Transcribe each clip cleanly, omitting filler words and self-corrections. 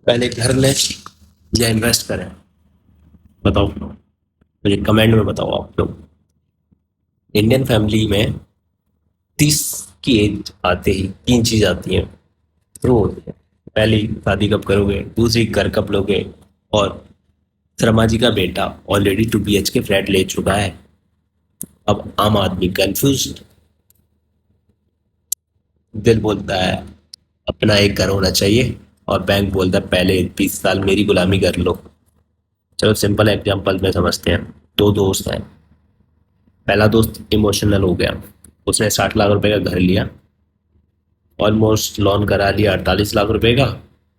पहले घर लें या इन्वेस्ट करें? बताओ, मुझे कमेंट में बताओ आप लोग। इंडियन फैमिली में 30 की एज आते ही तीन चीज आती हैं, शुरू होती है। पहली, शादी कब करोगे? दूसरी, घर कब लोगे? और शर्मा जी का बेटा ऑलरेडी 2 BHK फ्लैट ले चुका है। अब आम आदमी कंफ्यूज। दिल बोलता है अपना एक घर होना चाहिए, और बैंक बोलता है पहले 20 साल मेरी गुलामी कर लो। चलो सिंपल एग्जांपल में समझते हैं। दो दोस्त हैं। पहला दोस्त इमोशनल हो गया, उसने 60 लाख रुपए का घर लिया, ऑलमोस्ट लोन करा लिया 48 लाख रुपए का।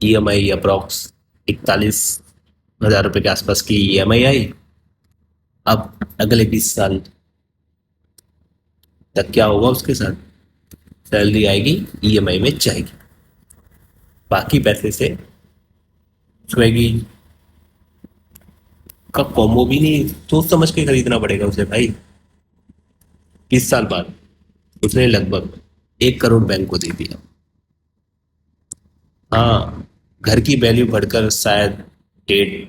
EMI अप्रॉक्स 41,000 रुपए के आसपास की EMI आई। अब अगले 20 साल तक क्या होगा उसके साथ? सैलरी आएगी, EMI में जाएगी, बाकी पैसे से स्विगी का कॉम्बो भी नहीं सोच समझ के खरीदना पड़ेगा उसे भाई। 20 साल बाद उसने लगभग 1 करोड़ बैंक को दे दिया। हाँ, घर की वैल्यू बढ़कर शायद 1.5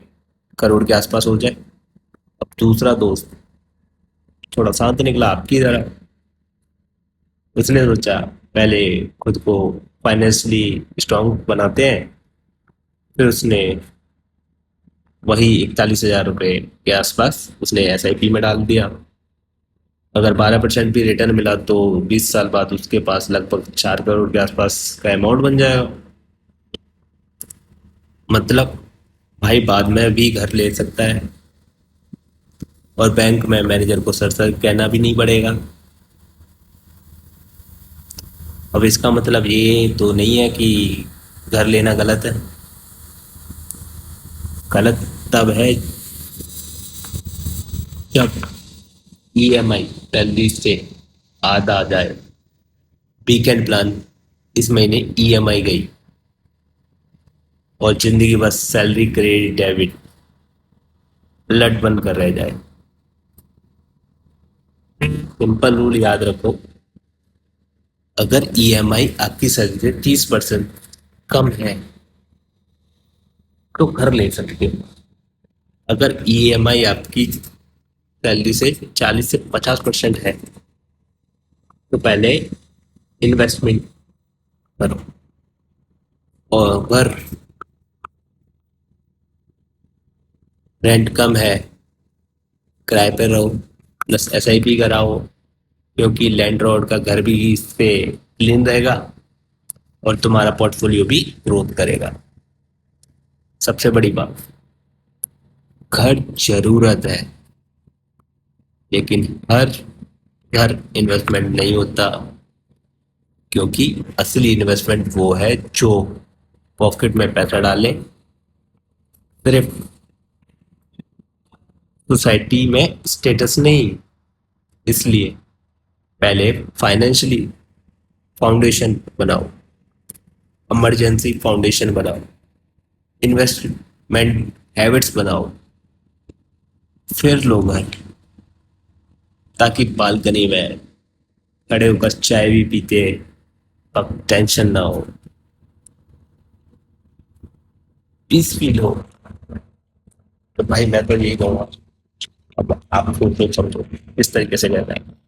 करोड़ के आसपास हो जाए। अब दूसरा दोस्त थोड़ा शांत निकला आपकी तरह। उसने सोचा पहले खुद को फाइनेंशियली स्ट्रांग बनाते हैं, फिर उसने वही 41,000 रुपये के आसपास उसने SIP में डाल दिया। अगर 12% भी रिटर्न मिला तो 20 साल बाद उसके पास लगभग 4 करोड़ के आसपास का अमाउंट बन जाएगा। मतलब भाई बाद में भी घर ले सकता है, और बैंक में मैनेजर को सर सर कहना भी नहीं पड़ेगा। अब इसका मतलब ये तो नहीं है कि घर लेना गलत है। गलत तब है जब EMI सैलरी से आधा आ जाए। वीकेंड प्लान, इस महीने EMI गई और जिंदगी बस सैलरी क्रेडिट डेबिट लट बंद कर रह जाए। सिंपल रूल याद रखो, अगर EMI आपकी सैलरी से 30% कम है तो घर ले सकते हो। अगर EMI आपकी सैलरी से 40 से 50% है तो पहले इन्वेस्टमेंट करो, और अगर रेंट कम है किराए पे रहो, प्लस SIP कराओ, क्योंकि लैंड रोड का घर भी इससे क्लीन रहेगा और तुम्हारा पोर्टफोलियो भी ग्रोथ करेगा। सबसे बड़ी बात, घर जरूरत है, लेकिन हर घर इन्वेस्टमेंट नहीं होता, क्योंकि असली इन्वेस्टमेंट वो है जो पॉकेट में पैसा डाले। सिर्फ सोसाइटी में स्टेटस नहीं, इसलिए पहले फाइनेंशियली फाउंडेशन बनाओ, इमरजेंसी फाउंडेशन बनाओ, इन्वेस्टमेंट हैबिट्स बनाओ, फिर लोग घर, ताकि बालकनी में खड़े होकर चाय भी पीते, अब टेंशन ना हो, पीस फील हो। तो भाई मैं तो यही कहूँगा, अब आप सोचो समझो इस तरीके से रहना है।